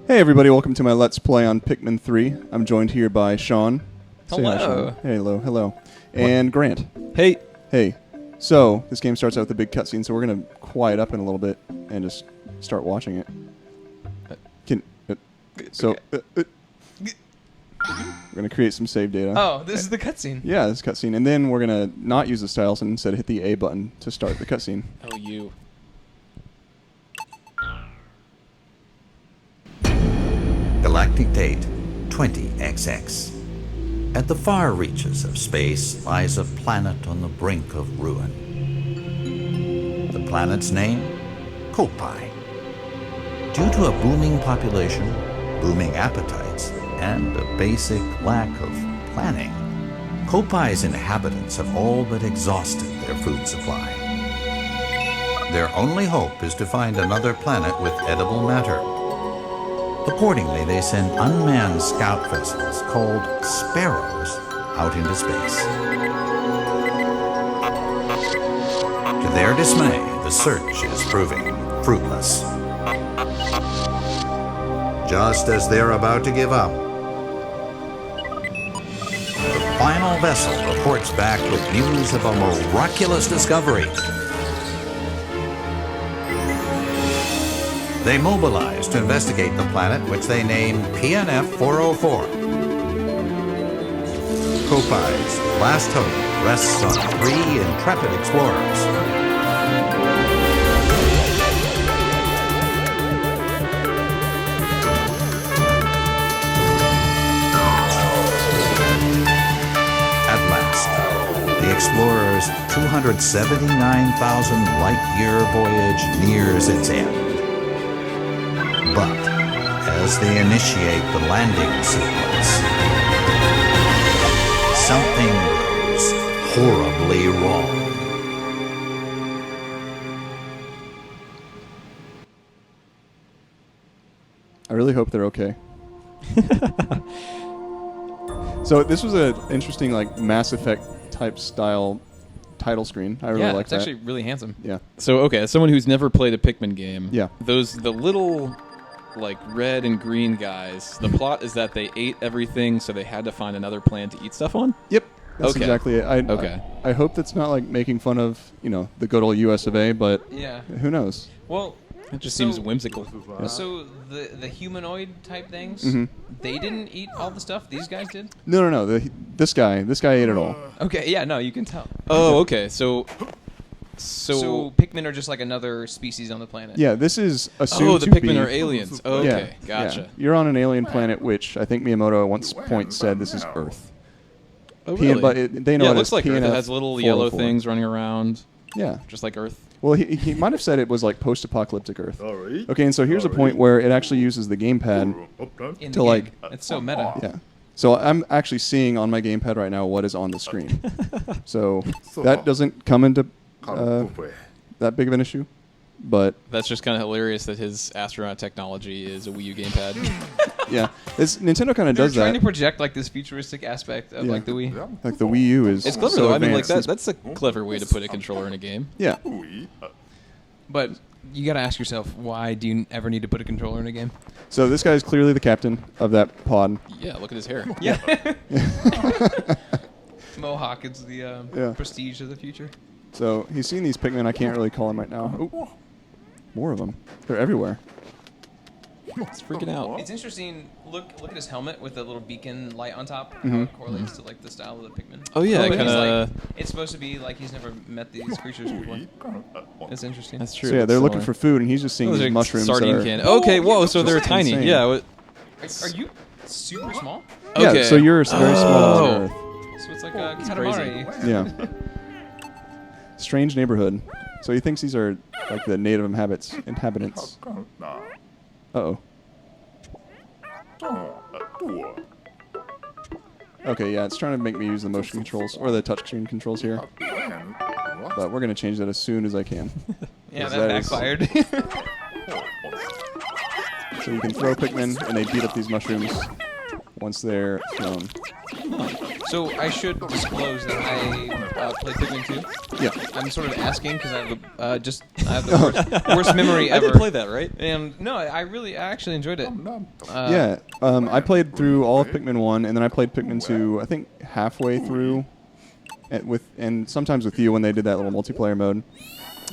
Hey everybody, welcome to my Let's Play on Pikmin 3. I'm joined here by Sean. Say hi, Hello. Sean. Hello. And Grant. Hey. Hey. So, this game starts out with a big cutscene, so we're going to quiet up in a little bit and just start watching it. We're going to create some save data. Oh, this is the cutscene. Yeah, this cutscene. And then we're going to not use the styles and instead hit the A button to start the cutscene. Oh, you. Galactic date 20XX. At the far reaches of space lies a planet on the brink of ruin. The planet's name? Kopai. Due to a booming population, booming appetites, and a basic lack of planning, Kopai's inhabitants have all but exhausted their food supply. Their only hope is to find another planet with edible matter. Accordingly, they send unmanned scout vessels called Sparrows out into space. To their dismay, the search is proving fruitless. Just as they're about to give up, the final vessel reports back with news of a miraculous discovery. They mobilize to investigate the planet, which they name PNF 404. Kopai's last hope rests on 3 intrepid explorers. At last, the explorers' 279,000 light-year voyage nears its end. But as they initiate the landing sequence, something goes horribly wrong. I really hope they're okay. So this was an interesting, like, Mass Effect type style title screen. I really like that. Yeah, it's actually really handsome. Yeah. So, okay, as someone who's never played a Pikmin game, Yeah. the little, like, red and green guys, the plot is that they ate everything, so they had to find another planet to eat stuff on? Yep. That's Okay. exactly it. Okay. I hope that's not, like, making fun of, the good old US of A, but Yeah. who knows? Well, It just So- seems whimsical. so the humanoid type things, Mhm. they didn't eat all the stuff. These guys did. No. This guy ate it all. Okay, yeah, no, you can tell. Oh, okay, so So Pikmin are just like another species on the planet. Yeah, this is assumed oh, the to Pikmin be... are aliens. Yeah, Okay, yeah. gotcha. You're on an alien planet, which I think Miyamoto at one point said this is Earth. Oh, really? But they know yeah, it it looks as like Earth. It PNF has little yellow 404. things running around, Yeah. just like Earth. Well, he might have said it was like post-apocalyptic Earth. Alright. Okay, and so here's a point where it actually uses the gamepad. In To, the like- game. It's so meta. Yeah. So I'm actually seeing on my gamepad right now what is on the screen. So that doesn't come into that big of an issue, but That's just kind of hilarious that his astronaut technology is a Wii U gamepad. yeah, Nintendo kind of They're does trying that. to project like this futuristic aspect of Yeah. like the Wii. Like the Wii U is It's clever, so though. I mean, like, advanced. that's a clever way to put a controller in a game. Yeah. But you got to ask yourself, why do you ever need to put a controller in a game? So this guy is clearly the captain of that pod. Yeah, look at his hair. Yeah. Mohawk is the Yeah. prestige of the future. So he's seen these Pikmin. I can't really call him right now. Ooh, more of them. They're everywhere. It's freaking out. It's interesting. Look at his helmet with the little beacon light on top. Mm-hmm. How it correlates to like the style of the Pikmin. Oh, yeah, But it he's kinda- like, it's supposed to be like he's never met these creatures before. It's interesting. That's true. So yeah, they're It's looking for similar. food, and he's just seeing Those these are mushrooms. sardine that are, can. Okay, whoa, so they're That's tiny. insane. Yeah. Are you super small? Yeah, Okay. so you're very small Oh. on Earth. So it's like a It's Katamari. Yeah. Strange neighborhood. So he thinks these are like the native inhabitants. Uh-oh. Okay, yeah, it's trying to make me use the motion controls or the touchscreen controls here. But we're going to change that as soon as I can. Yeah, Because that that is- backfired. So you can throw Pikmin and they beat up these mushrooms once they're thrown. So I should disclose that I played Pikmin 2. Yeah. I'm sort of asking because I have the worst memory I ever. did play that, right? And no, I actually enjoyed it. Yeah. I played through all of Pikmin 1, and then I played Pikmin 2, I think halfway through, and sometimes with you when they did that little multiplayer mode.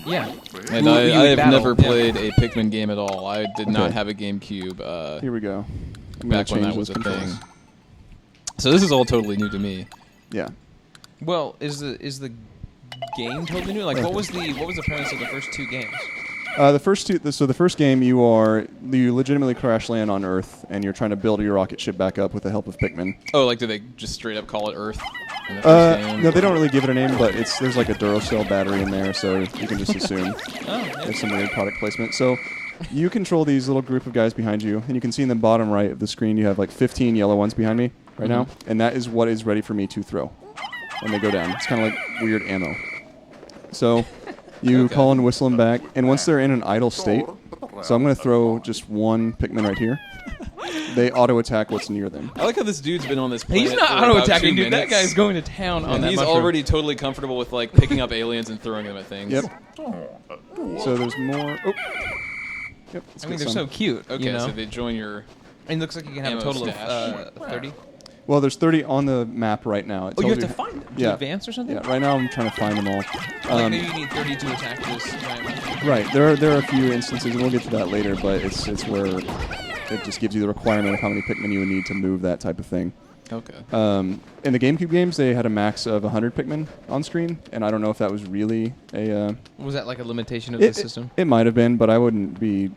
Yeah. And I have never played a Pikmin game at all. I did not have a GameCube. Here we go. Back when that was a thing. So this is all totally new to me. Yeah. Well, is the game totally new? Like, what was the premise of the first 2 games? The first game you legitimately crash land on Earth, and you're trying to build your rocket ship back up with the help of Pikmin. Oh, like do they just straight up call it Earth? In the first game? No, they don't really give it a name, but there's like a Duracell battery in there, so you can just assume there's some weird product placement. So you control these little group of guys behind you, and you can see in the bottom right of the screen you have like 15 yellow ones behind me right now, and that is what is ready for me to throw when they go down. It's kind of like weird ammo. So you call and whistle them back, and once they're in an idle state, so I'm going to throw just one Pikmin right here. They auto-attack what's near them. I like how this dude's been on this planet. He's not for auto-attacking, about 2 dude. That minutes, guy's going to town on and that he's mushroom. already totally comfortable with like picking up aliens and throwing them at things. Yep. So there's more. Oh. Yep. I mean, they're so cute. Okay, you know? so they join your. And it looks like you can have a ammo total stash. of 30. Well, there's 30 on the map right now. It Oh, you tells have to find them to Yeah. advance or something? Yeah, right now I'm trying to find them all. Like maybe you need 30 to attack this giant monster. Right, there are a few instances, and we'll get to that later, but it's where it just gives you the requirement of how many Pikmin you would need to move that type of thing. Okay. In the GameCube games, they had a max of 100 Pikmin on screen, and I don't know if that was really a... Was that like a limitation of the system? It might have been, but I wouldn't be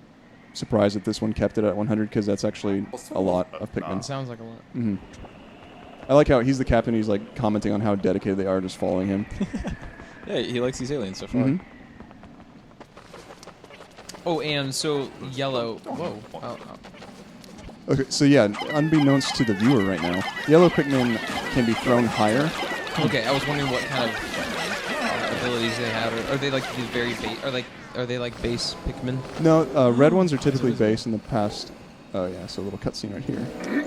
surprised if this one kept it at 100, because that's actually a lot of Pikmin. Sounds like a lot. Mm-hmm. I like how he's the captain. He's like commenting on how dedicated they are, just following him. Yeah, he likes these aliens so far. Mm-hmm. Oh, and so yellow. Whoa. Okay, so yeah, unbeknownst to the viewer right now, yellow Pikmin can be thrown higher. Okay, I was wondering what kind of abilities they have. Are they like these very are they like base Pikmin? No, red ones are typically base in the past. Oh yeah, so a little cutscene right here.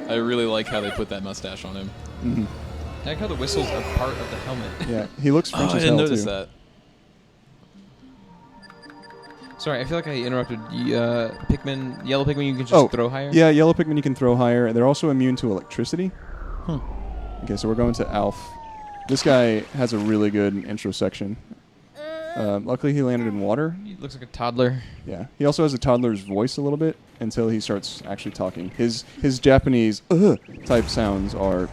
I really like how they put that mustache on him. Mm-hmm. I like how the whistle's a part of the helmet. Yeah, he looks French I as didn't hell notice too. that. Sorry, I feel like I interrupted. Pikmin, yellow Pikmin, you can just throw higher? Yeah, yellow Pikmin you can throw higher. They're also immune to electricity. Huh. Okay, so we're going to Alf. This guy has a really good intro section. Luckily, he landed in water. He looks like a toddler. Yeah, he also has a toddler's voice a little bit until he starts actually talking. His Japanese type sounds are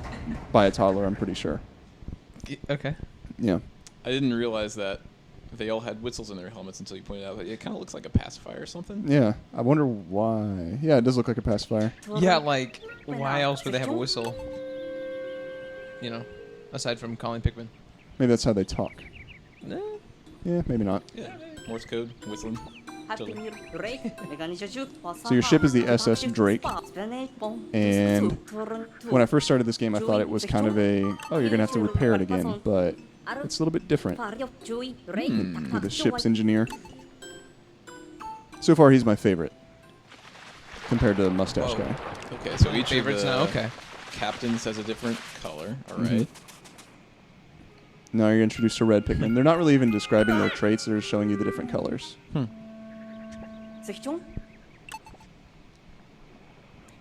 by a toddler, I'm pretty sure. Okay. Yeah. I didn't realize that they all had whistles in their helmets until you pointed out that it kind of looks like a pacifier or something. Yeah, I wonder why. Yeah, it does look like a pacifier. Yeah, like, why else would they have a whistle? You know, aside from calling Pikmin. Maybe that's how they talk. Nah. Yeah, maybe not. Yeah, Morse code, whistling. Totally. So your ship is the SS Drake, and when I first started this game, I thought it was kind of a, oh, you're going to have to repair it again, but it's a little bit different. You're the ship's engineer. So far, he's my favorite, compared to the mustache Whoa. guy. Okay, so each Favorites of the now? Okay. captains has a different color. All Mhm. right. Now you're introduced to red Pikmin. They're not really even describing their traits, they're showing you the different colors.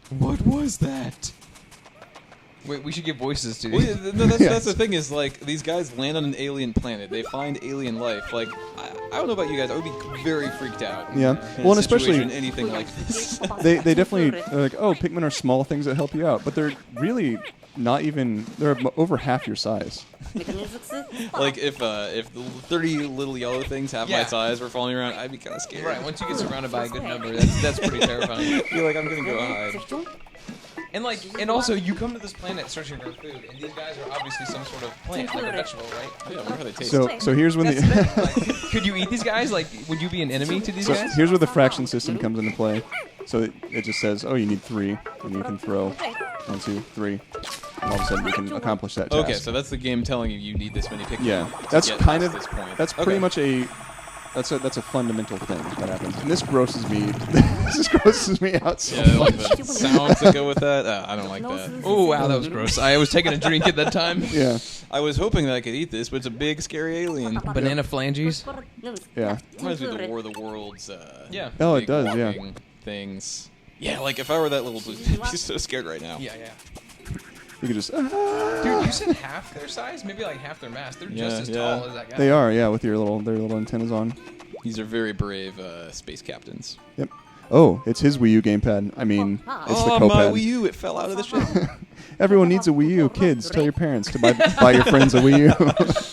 What was that? Wait, we should give voices to Well, these. no, that's the thing is, like, these guys land on an alien planet. They find alien life. Like, I don't know about you guys. I would be very freaked out. Yeah. In Well, a and especially situation, anything like this. they definitely are like, oh, Pikmin are small things that help you out, but they're really not even. They're over half your size. Like if the 30 little yellow things half my Yeah. size were falling around, I'd be kind of scared. Right, once you get surrounded by a good number, that's pretty terrifying. I feel like I'm gonna go hide. And also, you come to this planet searching for food, and these guys are obviously some sort of plant, like a vegetable, right? Yeah, I wonder how they taste. So here's when That's the the thing. Like, could you eat these guys? Like, would you be an enemy to these so guys? here's where the fraction system comes into play. So it just says, oh, you need 3, and you can throw 1, 2, 3, and all of a sudden you can accomplish that task. Okay, so that's the game telling you you need this many Pikmin. Yeah, to that's get kind past of this point. that's Okay. pretty much a That's a fundamental thing that happens. And this grosses me. This grosses me out so Yeah, much. like the sounds that go with that. I don't like that. Oh wow, that was gross. I was taking a drink at that time. Yeah. I was hoping that I could eat this, but it's a big, scary alien. Banana phalanges. Yeah. Reminds me of the War of the Worlds. Yeah. Oh, it big does, yeah. walking things. Yeah, like if I were that little dude, I'd be so scared right now. Yeah. You could just. Dude, you said half their size, maybe like half their mass. They're just as tall as that guy. They are, yeah, with their little antennas on. These are very brave space captains. Yep. Oh, it's his Wii U gamepad. I mean, it's the my Copad. Wii U! It fell out of the ship. Everyone needs a Wii U. Kids, tell your parents to buy your friends a Wii U.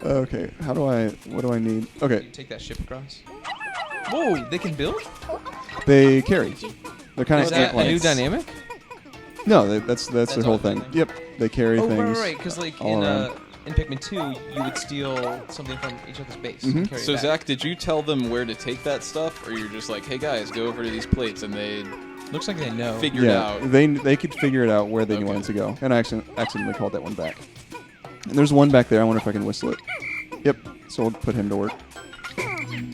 Okay, what do I need? Okay, You take that ship across. Whoa, they can build? they carry. They're kind Is of that a new ant-like. dynamic? No, that's the whole all thing. thing. Yep, they carry Oh, things. right. Because like all around. in Pikmin 2, you would steal something from each other's base. Mhm. And carry So it back. Zach, did you tell them where to take that stuff, or you're just like, hey guys, go over to these plates, and they Looks like they know. figured Yeah, out? they could figure it out where they Okay. wanted to go, and I accidentally called that one back. And there's one back there. I wonder if I can whistle it. Yep. So we'll put him to work.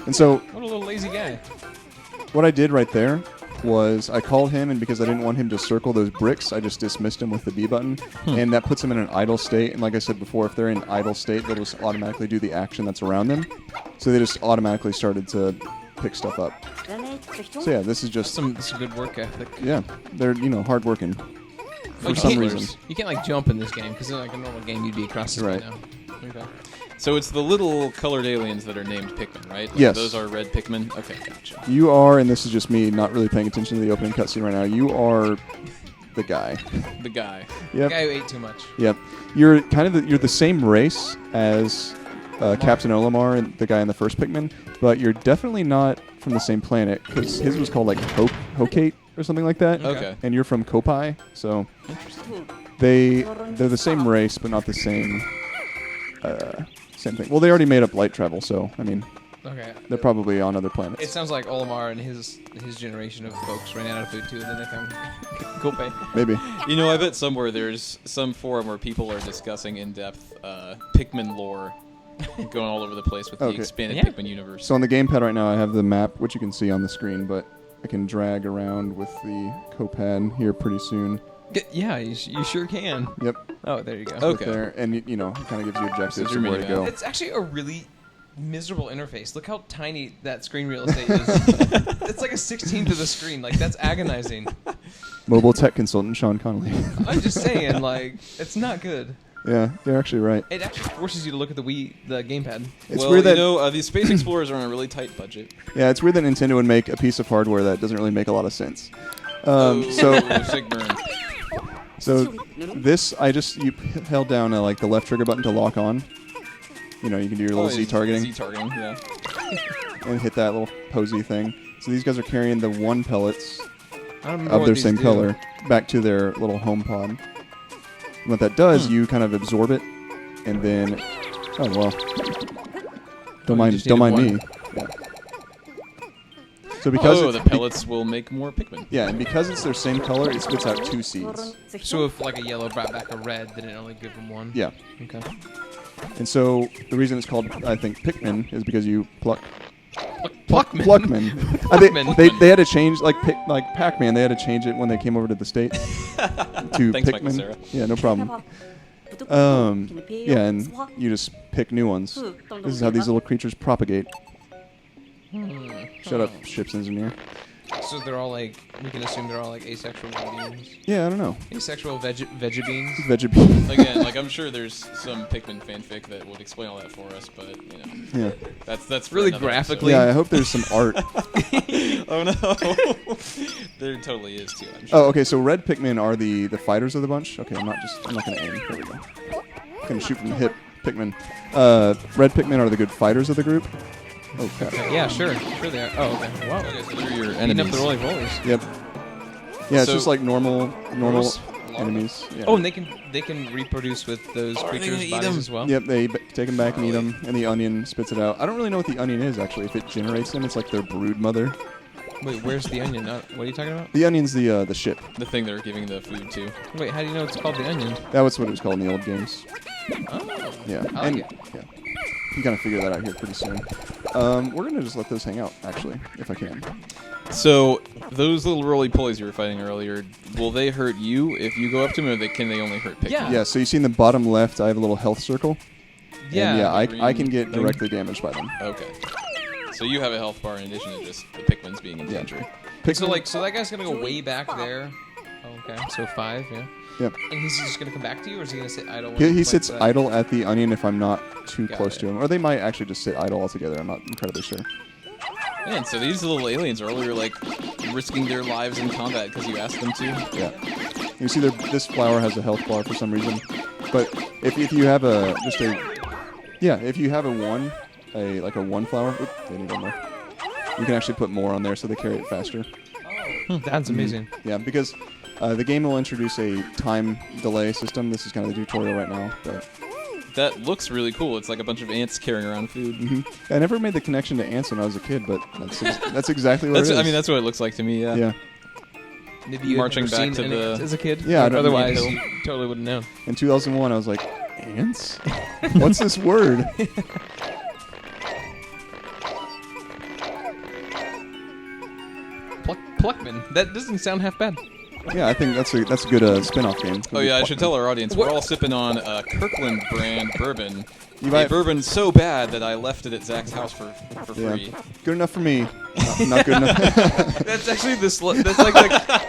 And so What a little lazy guy. what I did right there was I called him, and because I didn't want him to circle those bricks, I just dismissed him with the B button, and that puts them in an idle state. And like I said before, if they're in idle state, they'll just automatically do the action that's around them. So they just automatically started to pick stuff up. So yeah, this is just Some good work ethic. yeah, they're hardworking for Like some you can't- reason. You can't like jump in this game because in like a normal game you'd be across the screen Right. now. Okay. So it's the little colored aliens that are named Pikmin, right? Like Yes. Those are red Pikmin? Okay, gotcha. You are, and this is just me not really paying attention to the opening cutscene right now. You are the guy. The guy. Yep. Guy who ate too much. Yep. You're kind of you're the same race as Captain Olimar and the guy in the first Pikmin, but you're definitely not from the same planet because his was called like Hokate or something like that. Okay. And you're from Kopai, so they're the same race but not the same same thing. Well, they already made up light travel, so I mean Okay. they're probably on other It planets. sounds like Olimar and his generation of folks ran out of food too, and then they found Kope. Maybe. You know, I bet somewhere there's some forum where people are discussing in depth Pikmin lore going all over the place with the Okay. expanded Yeah. Pikmin universe. So on the gamepad right now, I have the map, which you can see on the screen, but I can drag around with the Copad here pretty soon. Yeah, you sure can. Yep. Oh, there you go. Okay. Right there, and it kind of gives you objectives your of where to minimap. go. It's actually a really miserable interface. Look how tiny that screen real estate is. It's like a 16th of the screen. Like, that's agonizing. Mobile tech consultant Sean Connolly. I'm just saying, like, it's not good. Yeah, you're actually right. It actually forces you to look at the gamepad. It's well, weird that these Space Explorers are on a really tight budget. yeah, it's weird that Nintendo would make a piece of hardware that doesn't really make a lot of sense. Oh, So sick burn. this you held down like the left trigger button to lock on. You can do your little Z targeting Z targeting, yeah. and hit that little posy thing. So these guys are carrying the one pellets I don't know of what their these same do. color back to their little home pod. And what that does, you kind of absorb it, and then oh well, don't mind just needed me. one. Yeah. So because the it's, pellets will make more Pikmin. yeah, and because it's their same color, it spits out 2 seeds. So if like a yellow brought back a red, then it only give them one? Yeah, Okay. and so the reason it's called I think Pikmin is because you pluck Pluckman. Pluckman. Pluckman. They had to change like Pac-Man. They had to change it when they came over to the States to Thanks, Michael Pikmin. Cera. Yeah, no problem. Yeah, and you just pick new ones. This is how these little creatures propagate. Shut up, ship's engineer. So they're all like, we can assume they're all like asexual beings. Yeah, I don't know. Asexual veggie beans. Veggie. Again, like I'm sure there's some Pikmin fanfic that would explain all that for us, but Yeah. that's for Really another graphically. Yeah, I hope there's some art. episode. Oh no, there totally is too. I'm sure. Oh, okay. So red Pikmin are the fighters of the bunch. Okay, I'm not gonna aim. There we go. I'm gonna shoot from the hip. Pikmin. Red Pikmin are the good fighters of the group. Oh crap. Yeah, sure they are. Oh, okay. Wow. Okay, so they're your Eating up enemies. the roly polies. Yep. Yeah, it's So- just like normal Gross. enemies. Yeah. Oh, and they can reproduce with those Oh, are they creatures' gonna eat bodies them? as well. Yep, they take them back and eat them, and the onion spits it out. I don't really know what the onion is actually. If it generates them, it's like their brood mother. Wait, where's the onion? What are you talking about? The onion's the ship. The thing they're giving the food to. Wait, how do you know it's called the onion? That was what it was called in the old games. Oh. Yeah. I like and it. yeah. You kind of figure that out here pretty soon. We're going to just let those hang out, actually, if I can. So those little roly-polies you were fighting earlier, will they hurt you if you go up to them, or can they only hurt Pikmin? Yeah. Yeah, so you see in the bottom left, I have a little health circle. Yeah. And yeah, the I can green get thing. directly damaged by them. Okay. So you have a health bar in addition to just the Pikmin's being in Yeah. danger. So that guy's gonna go way back there. Oh, okay. So 5, yeah. Yep. And he's just gonna come back to you, or is he gonna sit idle? when He you fight sits that? idle at the onion if I'm not too Got close it. to him. Or they might actually just sit idle altogether. I'm not incredibly sure. Man, so these little aliens earlier like risking their lives in combat because you asked them to. Yeah. You see this flower has a health bar for some reason. But if you have if you have a 1, like a 1 flower, oops, they need one more. You can actually put more on there so they carry it faster. That's amazing. Yeah, because the game will introduce a time delay system. This is kind of the tutorial right now, but That looks really cool. It's like a bunch of ants carrying around food. I never made the connection to ants when I was a kid, but that's exactly what it is. I mean, that's what it looks like to me. Yeah. yeah. Maybe you Marching had never back seen to any the- as a kid. Yeah, I don't Otherwise, need you totally wouldn't know. In 2001, I was like, ants? What's this word? Pluckman. That doesn't sound half bad. Yeah, I think that's a good spin-off game. Oh yeah, I should tell our audience we're all sipping on Kirkland brand bourbon. You A might- bourbon so bad that I left it at Zach's house for Yeah. free. Good enough for me. Not good enough. That's actually that's like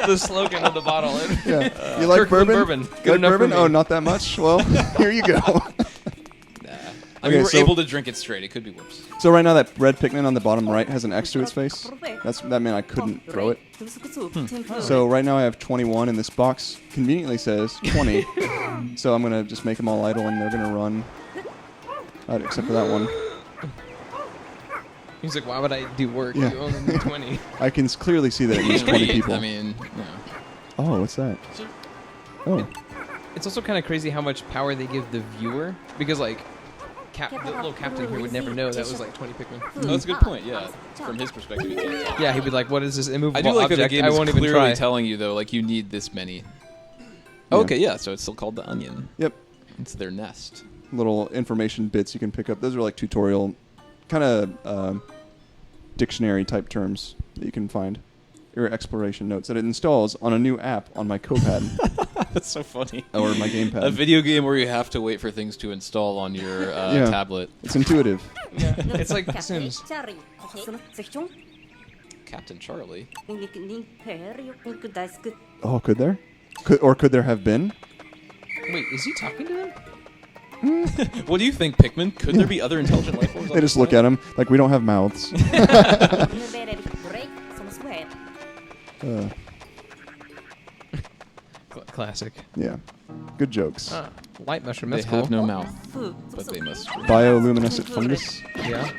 the slogan of the bottle. Yeah. You like Kirkland bourbon? bourbon. Good You like enough for bourbon? me. Oh, not that much? Well, here you go. I mean, Okay, we're so- able to drink it straight. It could be worse. So right now that red Pikmin on the bottom right has an X to its face. That meant I couldn't throw it. So right now I have 21 and this box conveniently says 20. So I'm going to just make them all idle and they're going to run. Except for that one. He's like, why would I do work? Yeah. You only need 20. I can clearly see that it needs 20 people. I mean, no. Oh, what's that? Oh, It's also kind of crazy how much power they give the viewer, because like, the little captain here would never know that was like 20 Pikmin. Oh, that's a good point. Yeah, from his perspective, he can't tell. Yeah, he'd be like, what is this immovable I do like that object? the game I is won't even clearly try. telling you though, like you need this many. Yeah. Okay, yeah. So it's still called the onion. yep. It's their nest. Little information bits you can pick up. Those are like tutorial, kind of dictionary type terms that you can find. Or exploration notes that it installs on a new app on my Copad That's so funny. or my gamepad. A video game where you have to wait for things to install on your Yeah. tablet. It's intuitive. Yeah, it's like Sims. Captain Charlie. Oh, could there? Could there have been? Wait, is he talking to them? What do you think, Pikmin? Could there be other intelligent life forms? They just look at him like we don't have mouths. Classic. Yeah. Good jokes. Light mushroom. They That's cool. have no mouth, but they must. Bioluminescent fungus. Yeah.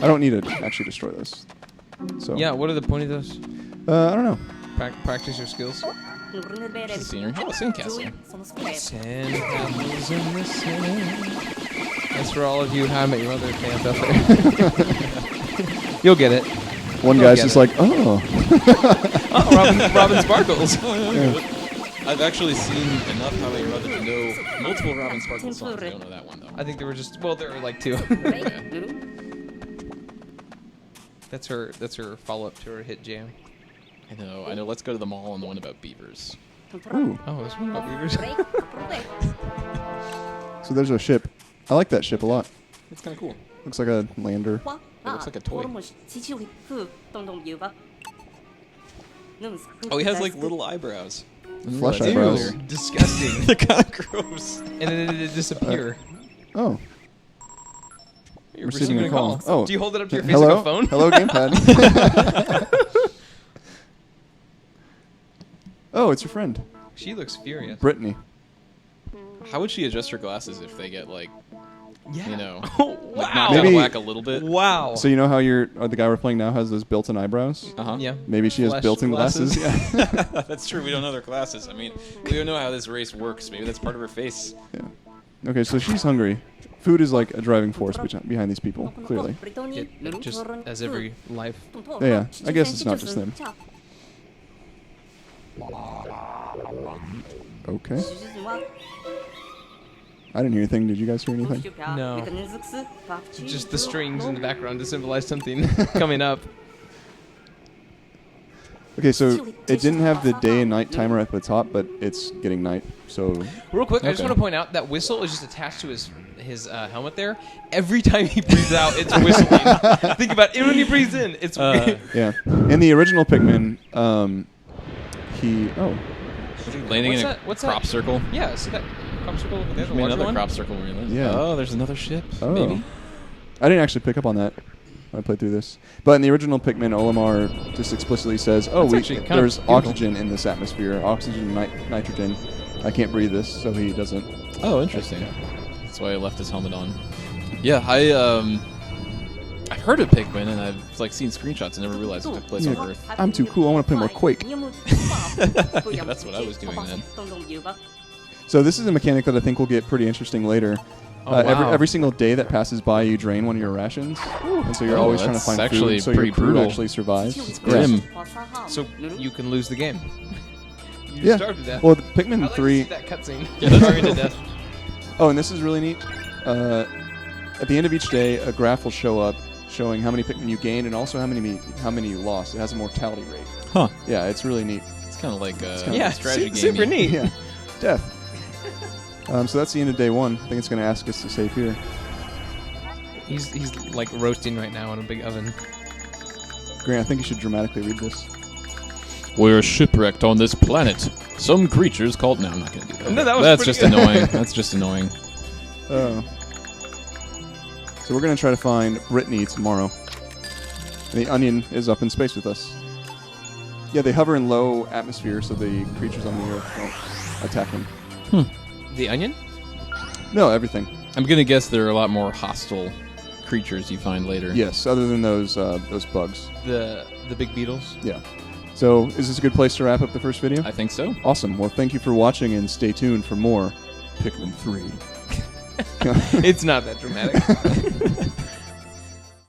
I don't need to actually destroy this. So Yeah. What are the point of those? I don't know. Practice your skills. Scenery. Oh, sandcastle. Sand castles in the sand. That's for all of you How I Met Your Mother fans out there. You'll get it. One You'll guy's get just it. like, oh. Oh, Robin Sparkles. I've actually seen enough How I Met Your Mother to know multiple Robin Sparkles songs. I don't know that one though. I think there were there were like 2. That's her follow-up to her hit jam. I know. Let's go to the mall and the one about beavers. Ooh. Oh, there's one about beavers. So there's a ship. I like that ship a lot. It's kind of cool. Looks like a lander. It looks like a toy. Oh, Oh, he has like little eyebrows. Flush Ew. eyebrows. Disgusting. They're kind of gross. And then it disappear. Oh. You're receiving receiving a a call. call. Oh. Do you hold it up to your face Hello? like a phone? Hello, gamepad. Oh, it's your friend, She looks furious. Brittany. How would she adjust her glasses if they get like, Yeah. you know, Oh, like wow. knocked out of Maybe- whack a little bit? Wow. So you know how the guy we're playing now has those built-in eyebrows? Uh huh. Yeah. Maybe she has Flash built-in glasses. glasses. Yeah. That's true. We don't know their glasses. I mean, we don't know how this race works. Maybe that's part of her face. Yeah. Okay, so she's hungry. Food is like a driving force behind these people, clearly. Just as every life. Yeah, I guess it's not just them. Okay. I didn't hear anything. Did you guys hear anything? No. Just the strings in the background to symbolize something coming up. Okay, so it didn't have the day and night timer at the top, but it's getting night. So Real quick, I just Okay. want to point out that whistle is just attached to his helmet there. Every time he breathes out, it's whistling. Think about it when he breathes in. It's yeah, in the original Pikmin, he Was he landing What's in a that? What's crop that? circle? Yeah, see that crop circle over there, the I mean, larger another one? crop circle where he landed. Yeah. Oh, there's another ship. Oh. Maybe. I didn't actually pick up on that when I played through this. But in the original Pikmin, Olimar just explicitly says, That's actually kind of there's beautiful. oxygen in this atmosphere, oxygen, nitrogen. I can't breathe this, so he doesn't. Oh, interesting. That's why I left his helmet on. Yeah, I've heard of Pikmin and I've seen screenshots and never realized it took place on Earth. I'm too cool. I want to play more Quake. Yeah, that's what I was doing then. So this is a mechanic that I think will get pretty interesting later. Oh, wow. Every single day that passes by, you drain one of your rations, and so you're Oh, always trying to that's find actually food, so pretty your crew brutal. actually survives. It's grim. So you can lose the game. You Yeah. starve to death. Well, the I'd Pikmin like to 3. see that cutscene. Yeah, that's- Starving to death. Oh, and this is really neat. At the end of each day, a graph will show up showing how many Pikmin you gained and also how many you lost. It has a mortality rate. Huh. Yeah, it's really neat. It's kind of like a Yeah, strategy game. super neat. Yeah, death. So that's the end of day 1. I think it's going to ask us to save here. He's like roasting right now in a big oven. Grant, I think you should dramatically read this. We're shipwrecked on this planet. Some creatures called. No, I'm not going to do that. No, that was That's pretty just good. annoying. That's just annoying. Oh. So we're going to try to find Brittany tomorrow. And the onion is up in space with us. Yeah, they hover in low atmosphere, so the creatures on the Earth don't attack them. The onion? No, everything. I'm going to guess there are a lot more hostile creatures you find later. Yes, other than those bugs. The big beetles? Yeah. So, is this a good place to wrap up the first video? I think so. Awesome. Well, thank you for watching, and stay tuned for more Pikmin 3. It's not that dramatic.